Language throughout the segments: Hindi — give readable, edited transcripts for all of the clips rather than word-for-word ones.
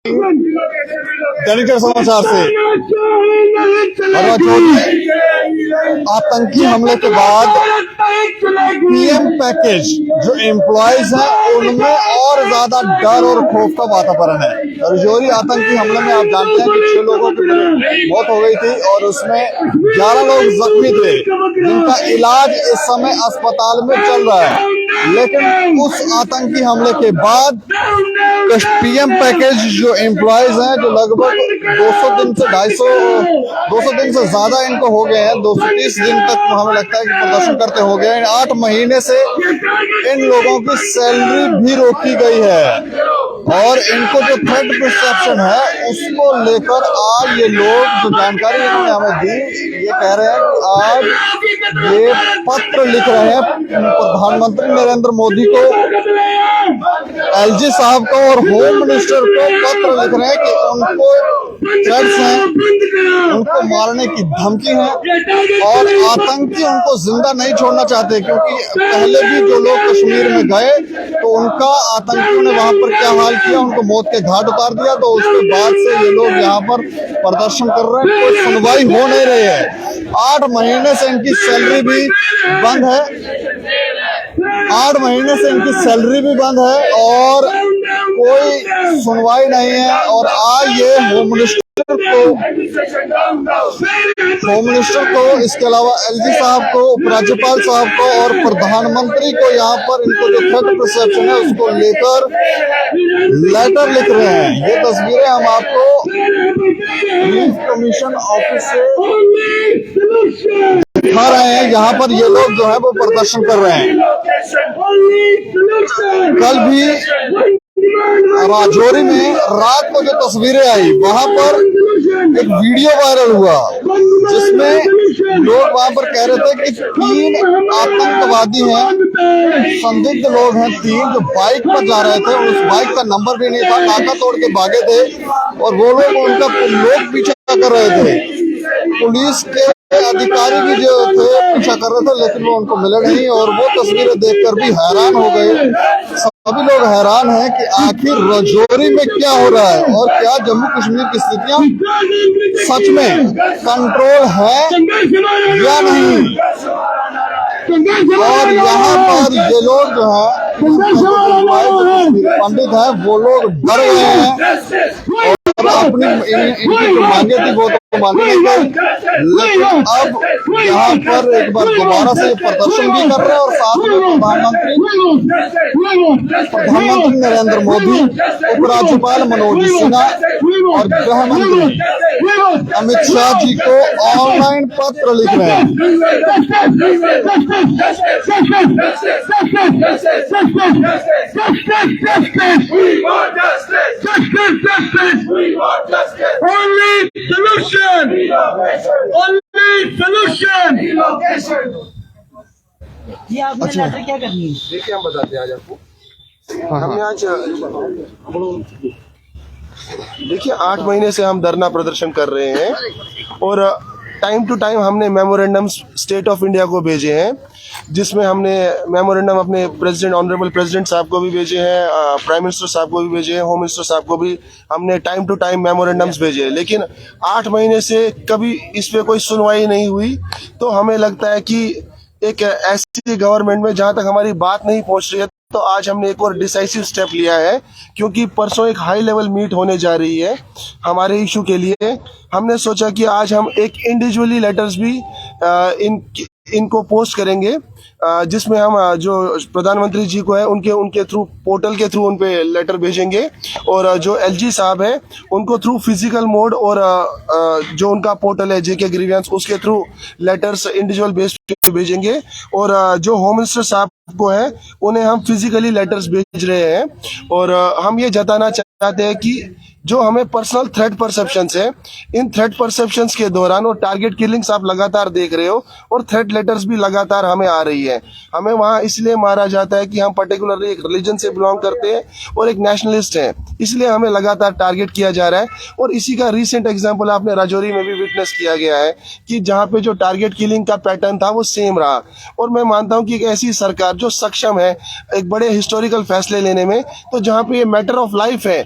दैनिक समाचार से आतंकी हमले के बाद पीएम पैकेज जो एम्प्लॉयज हैं उनमें और ज्यादा डर और खौफ का वातावरण है। राजौरी आतंकी हमले में आप जानते हैं कि 6 लोगों की मौत हो गई थी और उसमें 11 लोग जख्मी थे जिनका इलाज इस समय अस्पताल में चल रहा है। लेकिन उस आतंकी हमले के बाद पीएम पैकेज जो एम्प्लॉयज हैं जो लगभग 200 दिन से 200 दिन से ज्यादा इनको हो गए हैं, 230 दिन तक हमें लगता है कि प्रदर्शन करते हो गए हैं। 8 महीने से इन लोगों की सैलरी भी रोकी गई है और इनको जो थ्रेट परसेप्शन है उसको लेकर आज ये लोग जो जानकारी इन्होंने हमें दी, ये कह रहे हैं कि आज ये पत्र लिख रहे हैं प्रधानमंत्री नरेंद्र मोदी को, एलजी साहब को और होम मिनिस्टर को पत्र लिख रहे हैं कि उनको थ्रेट्स हैं, उनको मारने की धमकी है और आतंकी उनको जिंदा नहीं छोड़ना चाहते, क्योंकि पहले भी जो लोग कश्मीर में गए तो उनका आतंकियों ने वहां पर क्या हाल किया, उनको मौत के घाट उतार दिया। तो उसके बाद से ये लोग यहाँ पर प्रदर्शन कर रहे हैं, कोई सुनवाई हो नहीं रही है। 8 महीने से इनकी सैलरी भी बंद है, 8 महीने से इनकी सैलरी भी बंद है और कोई सुनवाई नहीं है। और आज ये होम मिनिस्टर को इसके अलावा एलजी साहब को, उपराज्यपाल साहब को और प्रधानमंत्री को यहाँ पर इनको जो थ्रेट परसेप्शन है उसको लेकर लेटर लिख रहे हैं। ये तस्वीरें हम आपको रिलीफ कमीशन ऑफिस से दिखा रहे हैं। यहाँ पर ये लोग जो है वो प्रदर्शन कर रहे हैं। कल भी राजौरी में रात को जो तस्वीरें आई, वहां पर एक वीडियो वायरल हुआ जिसमें लोग वहां पर कह रहे थे कि 3 आतंकवादी हैं, संदिग्ध लोग हैं 3 जो बाइक पर जा रहे थे। उस बाइक का नंबर भी नहीं था, नाका तोड़ के भागे थे और वो लोग उनका लोग पीछा कर रहे थे। पुलिस के अधिकारी भी जो थे पीछा कर रहे थे लेकिन वो उनको मिले नहीं और वो तस्वीरें देखकर भी हैरान हो गए। सभी लोग हैरान हैं कि आखिर राजौरी में क्या हो रहा है और क्या जम्मू कश्मीर की स्थितियां सच में कंट्रोल है या नहीं। और यहाँ पर ये लोग जो है पंडित है वो लोग डर गए हैं और अपनी इनकी जो मांगे थी वो तो मांगे नहीं गई। लेकिन अब यहाँ पर एक बार दोबारा से प्रदर्शन भी कर रहे हैं और साथ में प्रधानमंत्री नरेंद्र मोदी, उपराज्यपाल मनोज सिन्हा और गृह मंत्री अमित शाह जी को ऑनलाइन पत्र लिख रहे हैं। जी आपने लेटर क्या करनी है? देखिए हम बताते हैं आज आपको। हमने आज देखिए 8 महीने से हम धरना प्रदर्शन कर रहे हैं और टाइम टू टाइम हमने मेमोरेंडम स्टेट ऑफ इंडिया को भेजे हैं, जिसमें हमने मेमोरेंडम अपने प्रेसिडेंट ऑनरेबल प्रेसिडेंट साहब को भी भेजे हैं, प्राइम मिनिस्टर साहब को भी भेजे हैं, होम मिनिस्टर साहब को भी हमने टाइम टू टाइम मेमोरेंडम्स भेजे हैं। लेकिन 8 महीने से कभी इस पे कोई सुनवाई नहीं हुई। तो हमें लगता है कि एक ऐसी गवर्नमेंट में जहां तक हमारी बात नहीं पहुंच रही है, तो आज हमने एक और डिसाइसिव स्टेप लिया है, क्योंकि परसों एक हाई लेवल मीट होने जा रही है हमारे इशू के लिए। हमने सोचा कि आज हम एक इंडिविजुअली लेटर्स भी इनको पोस्ट करेंगे, जिसमें हम जो प्रधानमंत्री जी को है उनके थ्रू पोर्टल के थ्रू उन पे लेटर भेजेंगे और जो एलजी साहब है उनको थ्रू फिजिकल मोड और जो उनका पोर्टल है जेके ग्रीवियंस उसके थ्रू लेटर्स इंडिविजुअल बेस पे भेजेंगे और जो होम मिनिस्टर साहब को है उन्हें हम फिजिकली लेटर्स भेज रहे हैं। और हम ये जताना चाहते हैं कि जो हमें पर्सनल थ्रेट परसेप्शंस है, इन थ्रेट परसेप्शंस के दौरान और टारगेट किलिंग्स आप लगातार देख रहे हो और थ्रेट लेटर्स भी लगातार हमें आ रही है। हमें वहां इसलिए मारा जाता है कि हम पर्टिकुलरली एक रिलीजन से बिलोंग करते हैं और एक नेशनलिस्ट हैं, इसलिए हमें लगातार टारगेट किया जा रहा है। और इसी का रिसेंट एग्जाम्पल आपने राजौरी में भी विटनेस किया गया है कि जहाँ पे जो टारगेट किलिंग का पैटर्न था वो सेम रहा। और मैं मानता हूँ कि एक ऐसी सरकार जो सक्षम है एक बड़े हिस्टोरिकल फैसले लेने में, तो जहाँ पे ये मैटर ऑफ लाइफ है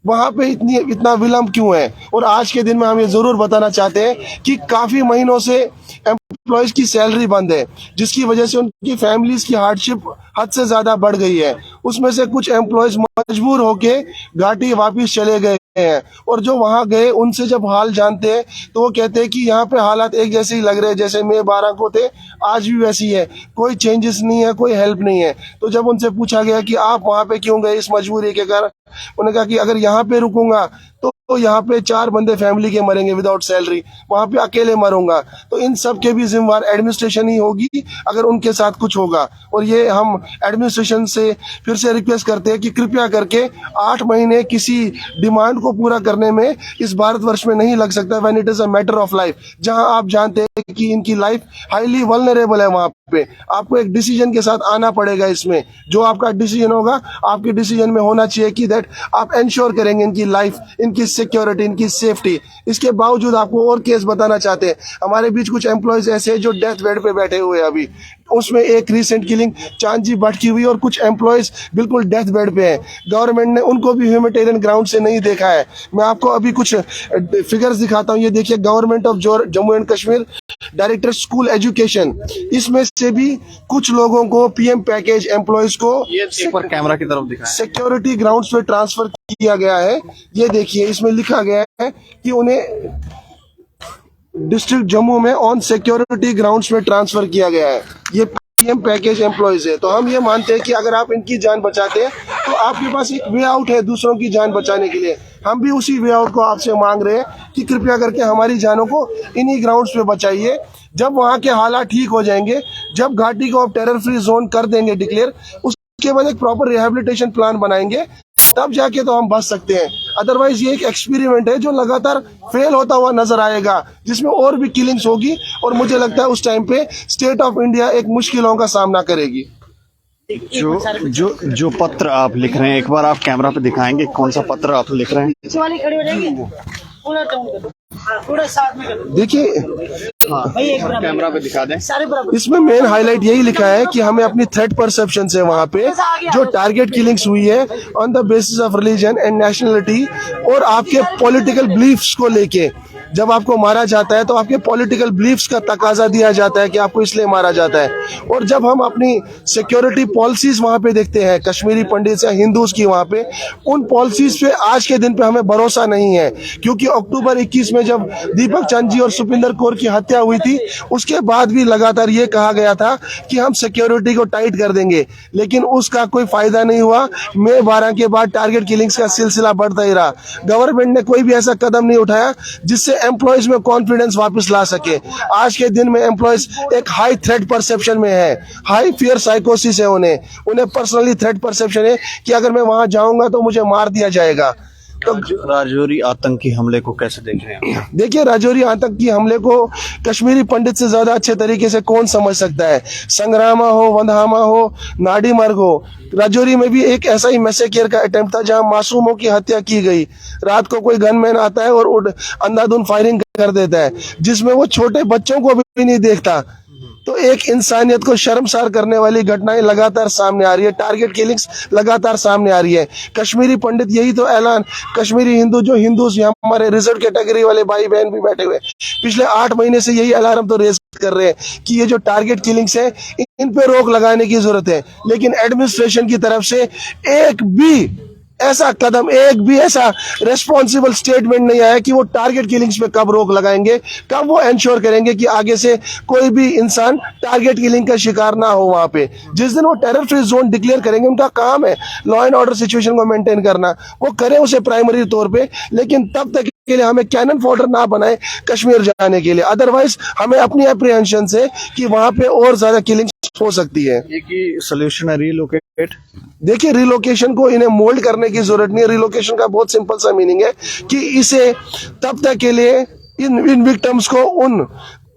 वहां पे इतना विलंब क्यों है? और आज के दिन में हम ये जरूर बताना चाहते हैं कि काफी महीनों से एम्प्लॉयज की सैलरी बंद है, जिसकी वजह से उनकी फैमिलीज की हार्डशिप हद से ज्यादा बढ़ गई है। उसमें से कुछ एम्प्लॉयज मजबूर होके घाटी वापिस चले गए हैं, और जो वहां गए उनसे जब हाल जानते हैं तो वो कहते हैं कि यहाँ पे हालात एक जैसे ही लग रहे हैं जैसे मई 12 को थे, आज भी वैसी है, कोई चेंजेस नहीं है, कोई हेल्प नहीं है। तो जब उनसे पूछा गया कि आप वहां पे क्यों गए इस मजबूरी के कारण, उन्होंने कहा कि अगर यहाँ पे रुकूंगा तो यहाँ पे 4 बंदे फैमिली के मरेंगे विदाउट सैलरी, वहां पे अकेले मरूंगा, तो इन सब के भी जिम्मेवार एडमिनिस्ट्रेशन ही होगी अगर उनके साथ कुछ होगा। और ये हम एडमिनिस्ट्रेशन से फिर से रिक्वेस्ट करते हैं कि कृपया करके 8 महीने किसी डिमांड को पूरा करने में इस भारतवर्ष में नहीं लग सकता when it is a matter of life, जहां आप जानते हैं कि इनकी लाइफ हाईली वल्नरेबल है। वहां पे आपको एक डिसीजन के साथ आना पड़ेगा। इसमें जो आपका डिसीजन होगा, आपके डिसीजन में होना चाहिए कि दैट आप इंश्योर करेंगे इनकी लाइफ, इनकी सिक्योरिटी, इनकी सेफ्टी। इसके बावजूद आपको और केस बताना चाहते हैं, हमारे बीच कुछ एम्प्लॉयज ऐसे हैं जो डेथ बेड पे बैठे हुए हैं अभी। उसमें एक रिसेंट किलिंग चांदजी भट्ट की हुई और कुछ एम्प्लॉयज बिल्कुल डेथ बेड पे हैं। गवर्नमेंट ने उनको भी ह्यूमैनिटेरियन ग्राउंड से नहीं देखा है। मैं आपको अभी कुछ फिगर्स दिखाता हूं। ये देखिए, government of Jammu and Kashmir director school education, इसमें से भी कुछ लोगों को पीएम पैकेज एम्प्लॉयज को एक बार कैमरा की तरफ दिखाएं। सिक्योरिटी ग्राउंड्स पे ट्रांसफर किया गया है। ये देखिए, इसमें लिखा गया है कि उन्हें डिस्ट्रिक्ट जम्मू में ऑन सिक्योरिटी ग्राउंड्स में ट्रांसफर किया गया है। ये पीएम पैकेज एम्प्लॉयज है। तो हम ये मानते हैं कि अगर आप इनकी जान बचाते हैं तो आपके पास एक वे आउट है दूसरों की जान बचाने के लिए। हम भी उसी वे आउट को आपसे मांग रहे हैं कि कृपया करके हमारी जानों को इन्हीं ग्राउंड्स पे बचाइए। जब वहां के हालात ठीक हो जाएंगे, जब घाटी को आप टेरर फ्री जोन कर देंगे डिक्लेयर, उसके बाद एक प्रॉपर रिहेबिलिटेशन प्लान बनाएंगे, तब जाके तो हम बच सकते हैं। अदरवाइज ये एक एक्सपेरिमेंट है जो लगातार फेल होता हुआ नजर आएगा, जिसमें और भी किलिंग्स होगी, और मुझे लगता है उस टाइम पे स्टेट ऑफ इंडिया एक मुश्किलों का सामना करेगी। जो पत्र आप लिख रहे हैं, एक बार आप कैमरा पे दिखाएंगे कौन सा पत्र आप लिख रहे हैं? वाली खड़ी हो जाएगी, पूरा टाउन कर दो, पूरा साथ में कर दो। देखिए, भाई एक कैमरा पे दिखा दें। सारे बराबर। इसमें मेन हाईलाइट यही लिखा है कि हमें अपनी थ्रेट परसेप्शन से वहां पे जो टारगेट किलिंग्स हुई है on the basis of religion and nationality और आपके पॉलिटिकल बिलीफ्स को लेके, जब आपको मारा जाता है तो आपके पॉलिटिकल बिलीफ्स का तकाजा दिया जाता है कि आपको इसलिए मारा जाता है। और जब हम अपनी सिक्योरिटी पॉलिसीज वहां पे देखते हैं कश्मीरी पंडित या हिंदूज की, वहां पे उन पॉलिसीज पे आज के दिन पे हमें भरोसा नहीं है, क्योंकि अक्टूबर 21 में जब दीपक चंद जी और सुपिंदर कौर की हत्या हुई थी, उसके बाद भी लगातार ये कहा गया था कि हम सिक्योरिटी को टाइट कर देंगे, लेकिन उसका कोई फायदा नहीं हुआ। मई 12 के बाद टारगेट किलिंग्स का सिलसिला बढ़ता ही रहा। गवर्नमेंट ने कोई भी ऐसा कदम नहीं उठाया जिससे एम्प्लॉयज में कॉन्फिडेंस वापस ला सके। आज के दिन में एम्प्लॉयज एक हाई थ्रेट परसेप्शन में है, हाई फियर साइकोसिस है। उन्हें पर्सनली थ्रेट परसेप्शन है कि अगर मैं वहां जाऊंगा तो मुझे मार दिया जाएगा। तो राजौरी आतंकी हमले को कैसे देख रहे हैं? देखिए, राजौरी आतंकी हमले को कश्मीरी पंडित से ज्यादा अच्छे तरीके से कौन समझ सकता है। संग्रामा हो, वंदहामा हो, नाडी मर्ग हो, राजौरी में भी एक ऐसा ही मैसेकियर का अटेम्प्ट था जहां मासूमों की हत्या की गई। रात को कोई गनमैन आता है और अंधाधुंध फायरिंग कर देता है, जिसमें वो छोटे बच्चों को भी नहीं देखता। तो एक इंसानियत को शर्मसार करने वाली घटनाएं लगातार सामने आ रही है, टारगेट किलिंग्स लगातार सामने आ रही है। कश्मीरी पंडित यही तो ऐलान, कश्मीरी हिंदू जो हिंदूज यहाँ हमारे रिजर्व कैटेगरी वाले भाई बहन भी बैठे हुए पिछले 8 महीने से यही अलार्म तो रेज कर रहे हैं कि ये जो टारगेट किलिंग्स है इन पे रोक लगाने की जरूरत है। लेकिन एडमिनिस्ट्रेशन की तरफ से एक भी ऐसा कदम, एक भी ऐसा रेस्पॉन्सिबल स्टेटमेंट नहीं आया कि वो टारगेट किलिंग्स पे कब रोक लगाएंगे, कब वो इंश्योर करेंगे कि आगे से कोई भी इंसान टारगेट किलिंग का शिकार ना हो। वहां पे जिस दिन वो टेरर फ्री जोन डिक्लेयर करेंगे, उनका काम है लॉ एंड ऑर्डर सिचुएशन को मेंटेन करना, वो करें उसे प्राइमरी तौर पे, लेकिन तब तक के लिए हमें कैनन फॉडर ना बनाए कश्मीर जाने के लिए। अदरवाइज हमें अपनी अप्रीहेंशन से कि वहां पे और ज्यादा किलिंग हो सकती है। एक ही सोल्यूशन है रिलोकेट। देखिए, रिलोकेशन को इन्हें मोल्ड करने की जरूरत नहीं है। रिलोकेशन का बहुत सिंपल सा मीनिंग है कि इसे तब तक के लिए इन विक्टिम्स को उन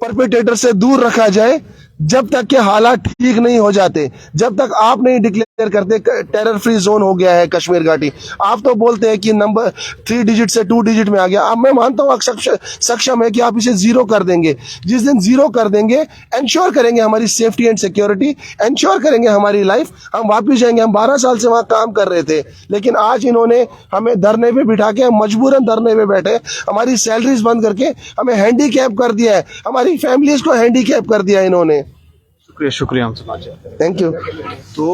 परपेट्रेटर से दूर रखा जाए जब तक के हालात ठीक नहीं हो जाते, जब तक आप नहीं डिक्लेयर करते टेरर फ्री जोन हो गया है कश्मीर घाटी, आप तो बोलते हैं कि नंबर 3 डिजिट से 2 डिजिट में आ गया। अब मैं मानता हूं सक्षम है कि आप इसे 0 कर देंगे। जिस दिन 0 कर देंगे, इंश्योर करेंगे हमारी सेफ्टी एंड सिक्योरिटी, इंश्योर करेंगे हमारी लाइफ, हम वापिस जाएंगे। हम 12 साल से वहां काम कर रहे थे, लेकिन आज इन्होंने हमें धरने पे बिठा के, हम मजबूरन धरने पे बैठे, हमारी सैलरीज बंद करके हमें हैंडीकैप कर दिया है, हमारी फैमिलीज को हैंडीकैप कर दिया इन्होंने। शुक्रिया हमसे बातचीत। Thank you. तो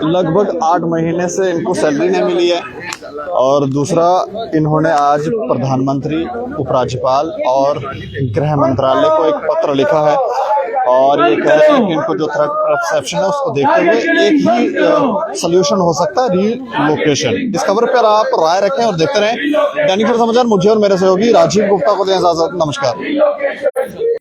लगभग 8 महीने से इनको सैलरी नहीं मिली है, और दूसरा इन्होंने आज प्रधानमंत्री, उपराज्यपाल और गृह मंत्रालय को एक पत्र लिखा है, और ये कह रहे हैं कि इनको जो थ्रेट परसेप्शन है उसको देखते हुए एक ही सलूशन हो सकता है, रीलोकेशन। इस खबर पर आप राय रखें और देखते रहें दैनिक समाचार। मुझे और मेरे सहयोगी राजीव गुप्ता को दें इजाजत। नमस्कार।